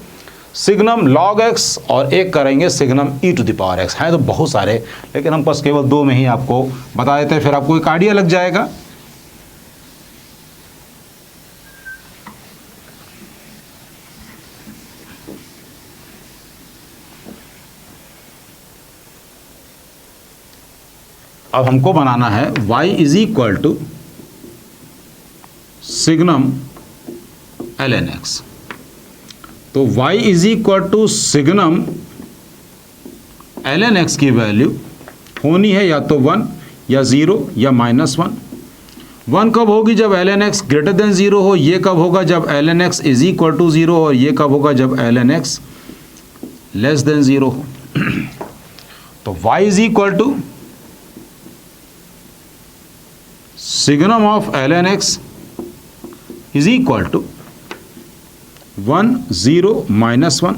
सिग्नम log x और एक करेंगे सिग्नम e⁻x। हैं तो बहुत सारे, लेकिन हम बस केवल 2 में ही आपको बता देते हैं, फिर आपको एक आइडिया लग जाएगा। अब हमको बनाना है y is equal to signum ln x। तो y is equal to signum ln x की वैल्यू होनी है या तो 1 या 0 या -1। 1 कब होगी? जब ln x ग्रेटर देन 0 हो। ये कब होगा? जब ln x is equal to 0, और ये कब होगा? जब ln x लेस देन 0 हो। तो y is equal to signum of ln x is equal to 1, 0, -1।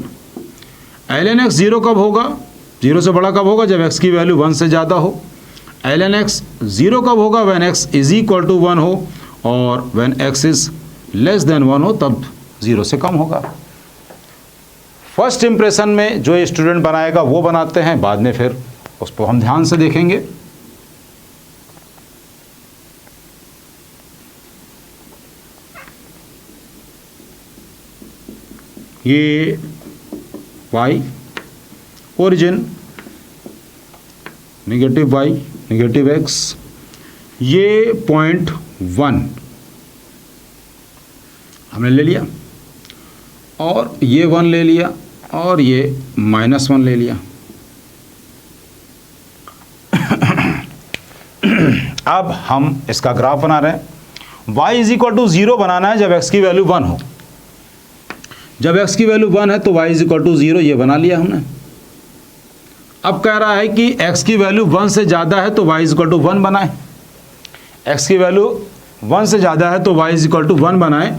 ln x 0 कब होगा? 0 से बड़ा कब होगा? जब x की वैल्यू 1 से ज़्यादा हो। ln x 0 कब होगा? When x is equal to 1 हो, और when x is less than 1 हो, तब 0 से कम होगा। फर्स्ट इंप्रेशन में जो स्टूडेंट बनाएगा वो बनाते हैं, बाद में फिर उस पर हम ध्यान से देखेंगे। ये y, origin negative y negative x, ये पॉइंट 1 हमने ले लिया, और ये 1 ले लिया, और ये -1 ले लिया। अब हम इसका ग्राफ बना रहे हैं। y इज इक्वल टू 0 बनाना है जब x की वैल्यू 1 हो। जब x की वैल्यू 1 है तो y इज इक्वल टू 0, ये बना लिया हमने। अब कह रहा है कि x की वैल्यू 1 से ज़्यादा है तो y इज इक्वल टू 1 बनाए। x की वैल्यू 1 से ज़्यादा है तो y इज इक्वल टू 1 बनाए,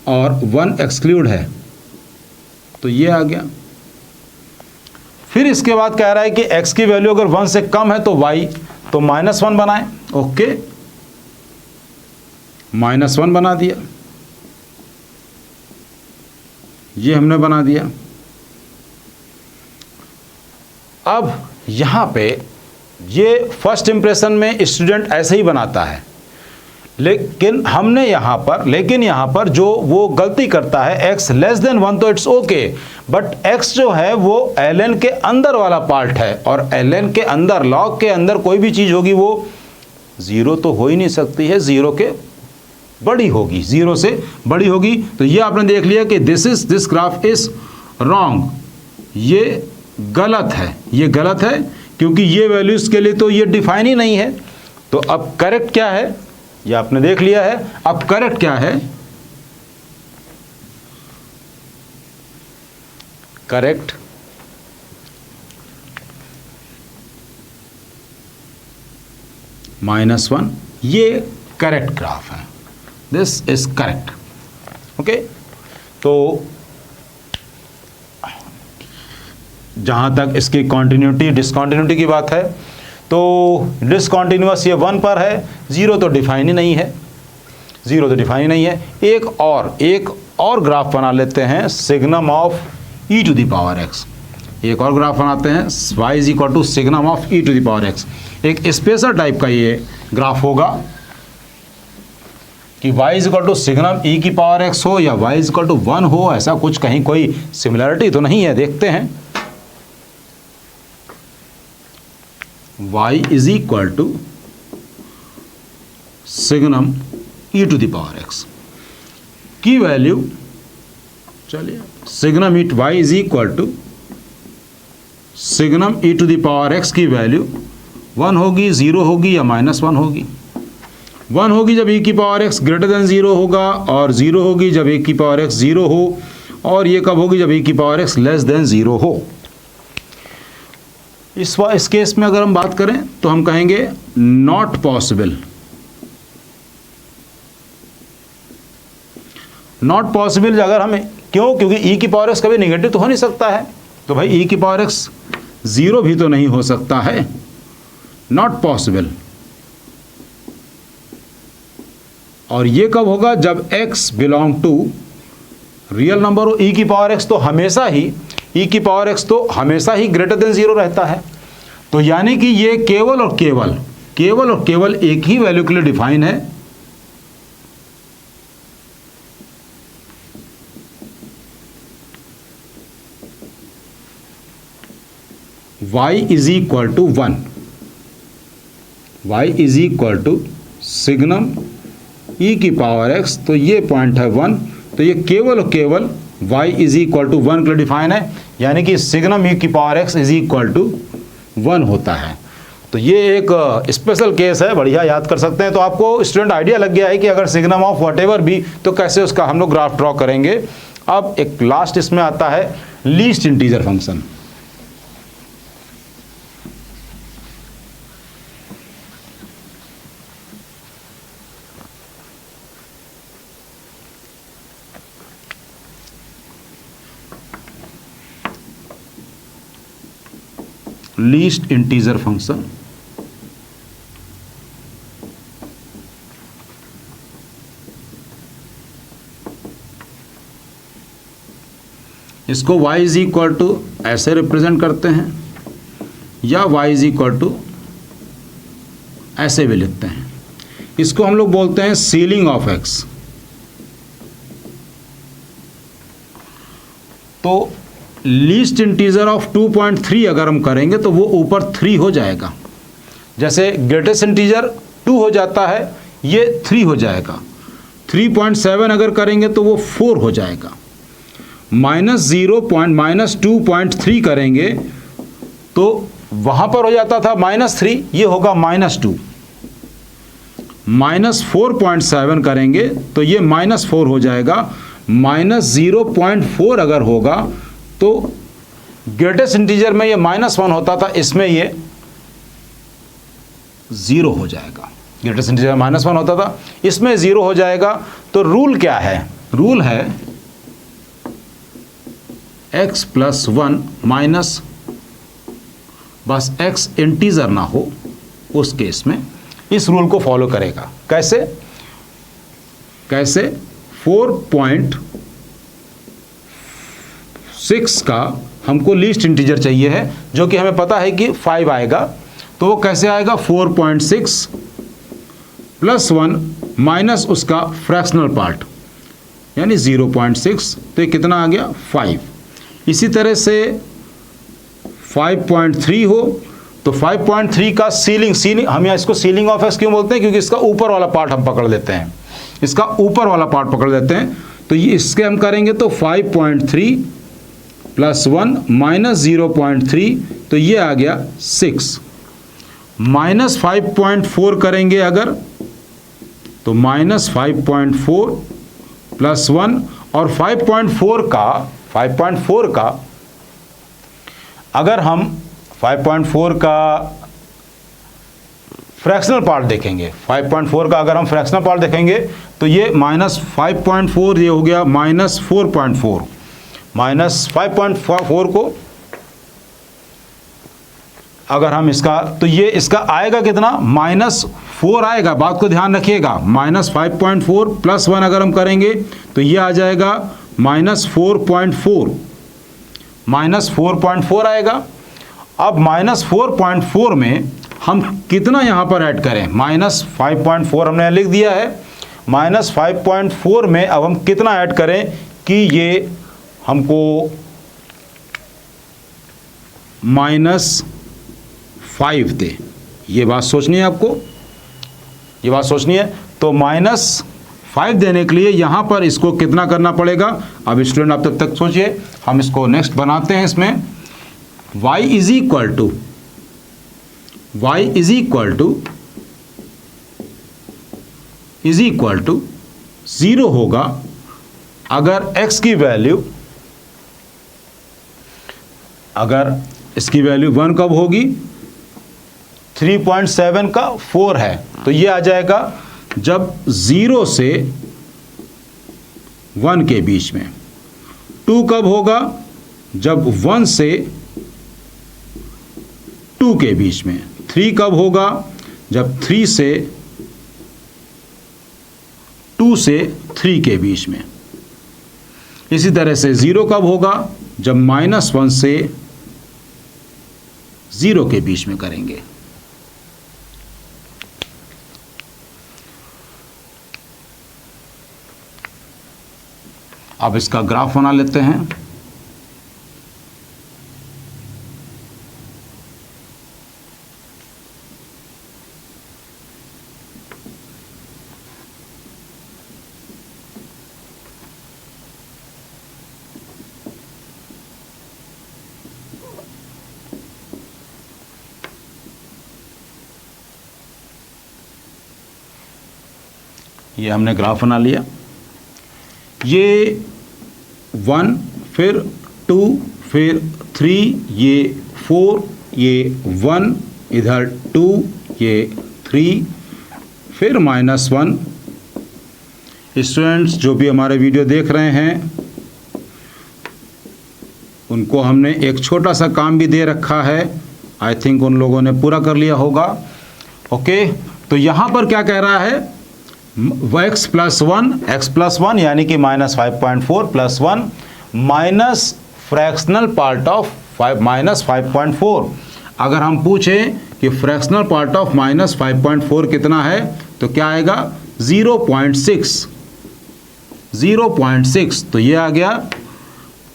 और 1 एक्सक्लूड है तो ये आ गया। फिर इसके बाद कह रहा है कि x की वैल्यू अगर 1 से कम है तो y, तो -1 बनाए। ओके, -1 बना दिया, ये हमने बना दिया। अब यहाँ पे ये फर्स्ट इंप्रेशन में स्टूडेंट ऐसे ही बनाता है, लेकिन हमने यहाँ पर जो वो गलती करता है x लेस देन 1 तो इट्स ओके, बट x जो है वो ln के अंदर वाला पार्ट है, और ln के अंदर, लॉग के अंदर कोई भी चीज़ होगी वो 0 तो हो ही नहीं सकती है, 0 के बड़ी होगी, 0 से बड़ी होगी। तो ये आपने देख लिया कि दिस ग्राफ इज रॉन्ग, ये गलत है, ये गलत है, क्योंकि ये वैल्यूज़ के लिए तो ये डिफाइन ही नहीं है। तो अब करेक्ट क्या है, ये आपने देख लिया है। अब करेक्ट क्या है, करेक्ट -1, ये करेक्ट ग्राफ है, दिस इज करेक्ट। ओके, तो जहां तक इसकी कॉन्टिन्यूटी डिसकॉन्टिन्यूटी की बात है, तो डिसकॉन्टिन्यूअस ये 1 पर है, 0 तो डिफाइन ही नहीं है, 0 तो डिफाइन ही नहीं है। एक और ग्राफ बना लेते हैं, signum of e to the power x। एक और ग्राफ बनाते हैं, y is equal to signum of e to the power x। एक स्पेशल टाइप का ये ग्राफ होगा कि y is equal to signum e की पावर x हो या y इज इक्वल टू 1 हो, ऐसा कुछ कहीं कोई सिमिलरिटी तो नहीं है, देखते हैं। y is equal to signum e to the power x की वैल्यू, चलिए signum y is equal to signum e to the power x की वैल्यू 1 होगी, 0 होगी या -1 होगी। 1 होगी जब e की पावर x ग्रेटर देन 0 होगा, और 0 होगी जब e की पावर x 0 हो, और ये कब होगी, जब e की पावर x लेस देन 0 हो। इस केस में अगर हम बात करें तो हम कहेंगे नॉट पॉसिबल, नॉट पॉसिबल। अगर हम क्यों, क्योंकि e की पावर x कभी नेगेटिव तो हो नहीं सकता है, तो भाई e की पावर x 0 भी तो नहीं हो सकता है, नॉट पॉसिबल। और ये कब होगा, जब x belong to real number हो। e की पावर x तो हमेशा ही, e की पावर x तो हमेशा ही ग्रेटर देन 0 रहता है। तो यानी कि ये केवल और केवल एक ही वैल्यू के लिए डिफाइन है, y is equal to 1, y is equal to signum e की पावर x, तो ये पॉइंट है 1, तो ये केवल और केवल y इज इक्वल टू 1 के लिए डिफाइन है, यानी कि सिग्नम e की power x is equal to 1 होता है। तो ये एक स्पेशल केस है, बढ़िया याद कर सकते हैं। तो आपको स्टूडेंट आइडिया लग गया है कि अगर सिग्नम ऑफ व्हाटएवर भी, तो कैसे उसका हम लोग ग्राफ ड्रॉ करेंगे। अब एक लास्ट इसमें आता है least integer function. Least integer function, इसको y इज इक्वल टू ऐसे रिप्रेजेंट करते हैं, या y इज इक्वल टू ऐसे भी लिखते हैं। इसको हम लोग बोलते हैं सीलिंग ऑफ x। तो लीस्ट इंटीजर ऑफ 2.3 अगर हम करेंगे तो वो ऊपर 3 हो जाएगा। जैसे ग्रेटेस्ट इंटीजर 2 हो जाता है, ये 3 हो जाएगा। 3.7 अगर करेंगे तो वो 4 हो जाएगा। -2.3 करेंगे तो वहाँ पर हो जाता था -3, ये होगा -2। -4.7 करेंगे तो ये -4 हो जाएगा। -0.4 अगर होगा तो ग्रेटेस्ट इंटीजर में ये -1 होता था, इसमें ये 0 हो जाएगा। ग्रेटेस्ट इंटीजर -1 होता था, इसमें 0 हो जाएगा। तो रूल क्या है? रूल है x + 1 माइनस, बस x इंटीजर ना हो उस केस में इस रूल को फॉलो करेगा। कैसे? 4.6 का हमको लीस्ट इंटीजर चाहिए है, जो कि हमें पता है कि 5 आएगा। तो वो कैसे आएगा? 4.6 + 1 माइनस उसका फ्रैक्शनल पार्ट यानी 0.6, तो ये कितना आ गया? 5। इसी तरह से 5.3 हो तो 5.3 का सीलिंग हम यहाँ इसको सीलिंग ऑफ एक्स क्यों बोलते हैं? क्योंकि इसका ऊपर वाला पार्ट हम पकड़ लेते हैं, इसका ऊपर वाला पार्ट पकड़ लेते हैं। तो ये इसके हम करेंगे तो 5.3 + 1 माइनस 0.3, तो ये आ गया 6। -5.4 करेंगे अगर तो -5.4 + 1, और 5.4 का अगर हम 5.4 का फ्रैक्शनल पार्ट देखेंगे, 5.4 का अगर हम फ्रैक्शनल पार्ट देखेंगे तो ये -5.4 ये हो गया -4.4। -5.4 को अगर हम इसका, तो ये इसका आएगा कितना? -4 आएगा। बात को ध्यान रखिएगा। -5.4 + 1 अगर हम करेंगे तो ये आ जाएगा -4.4, -4.4 आएगा। अब -4.4 में हम कितना यहाँ पर ऐड करें? -5.4 हमने लिख दिया है। -5.4 में अब हम कितना ऐड करें कि ये हमको -5 दे? ये बात सोचनी है आपको, ये बात सोचनी है। तो -5 देने के लिए यहाँ पर इसको कितना करना पड़ेगा? अब स्टूडेंट आप तक सोचिए, हम इसको नेक्स्ट बनाते हैं। इसमें y इज इक्वल टू 0 होगा अगर x की वैल्यू, अगर इसकी वैल्यू 1 कब होगी? 3.7 का 4 है, तो ये आ जाएगा जब 0 से 1 के बीच में। 2 कब होगा? जब 1 से 2 के बीच में। 3 कब होगा? जब 3 से 2 से 3 के बीच में। इसी तरह से 0 कब होगा? जब -1 से 0 के बीच में करेंगे। अब इसका ग्राफ बना लेते हैं। ये हमने ग्राफ बना लिया। ये 1, फिर 2, फिर 3, ये 4, ये 1, इधर 2, ये 3, फिर -1। स्टूडेंट्स जो भी हमारे वीडियो देख रहे हैं उनको हमने एक छोटा सा काम भी दे रखा है, आई थिंक उन लोगों ने पूरा कर लिया होगा। ओके, तो यहाँ पर क्या कह रहा है? x + 1 यानी कि -5.4 + 1 माइनस फ्रैक्शनल पार्ट ऑफ -5.4। अगर हम पूछें कि फ्रैक्शनल पार्ट ऑफ -5.4 कितना है तो क्या आएगा? 0.6। तो ये आ गया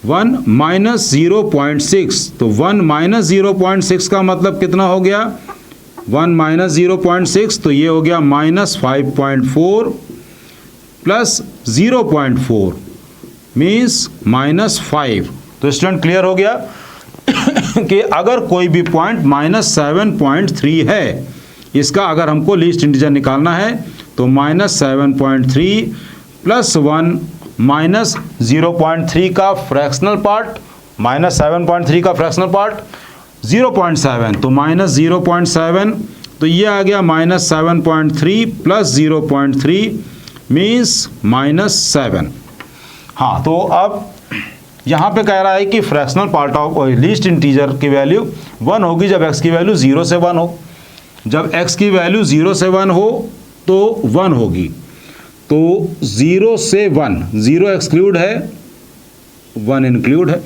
1 माइनस 0.6, तो 1 माइनस 0.6 का मतलब कितना हो गया? 1 माइनस 0.6, तो ये हो गया -5.4 प्लस 0.4 मीन्स -5। तो स्टूडेंट क्लियर हो गया कि अगर कोई भी पॉइंट -7.3 है, इसका अगर हमको लीस्ट इंटीजर निकालना है तो -7.3 प्लस 1 माइनस 0.3 का फ्रैक्शनल पार्ट, -7.3 का फ्रैक्शनल पार्ट 0.7, तो -0.7, तो ये आ गया -7.3 प्लस 0.3 मीन्स -7। हाँ, तो अब यहाँ पे कह रहा है कि fractional part of least integer की वैल्यू 1 होगी जब x की वैल्यू 0 से 1 हो। जब x की वैल्यू 0 से 1 हो तो 1 होगी। तो 0 से 1, 0 एक्सक्लूड है, 1 इंक्लूड है।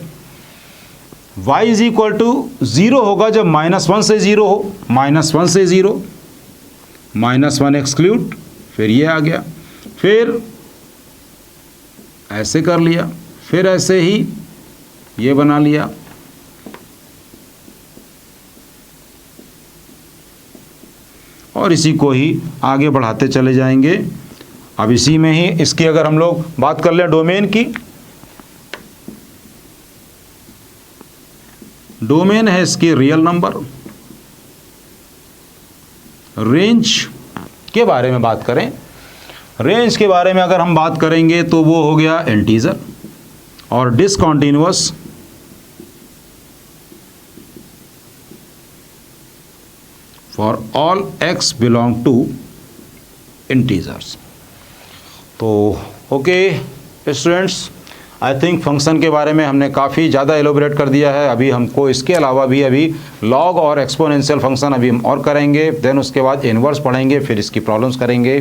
y इज इक्वल टू 0 होगा जब -1 से 0 हो, -1 से 0, -1 एक्सक्लूड, फिर ये आ गया, फिर ऐसे कर लिया, फिर ऐसे ही ये बना लिया। और इसी को ही आगे बढ़ाते चले जाएंगे। अब इसी में ही इसकी अगर हम लोग बात कर लें डोमेन की, डोमेन है इसकी रियल नंबर। रेंज के बारे में बात करें, रेंज के बारे में अगर हम बात करेंगे तो वो हो गया इंटीजर, और discontinuous for all x belong to integers. तो okay students, I think function के बारे में हमने काफ़ी ज़्यादा एलोबरेट कर दिया है। अभी हमको इसके अलावा भी अभी लॉग और एक्सपोनेंशियल फंक्शन अभी हम और करेंगे, देन उसके बाद इनवर्स पढ़ेंगे, फिर इसकी प्रॉब्लम्स करेंगे।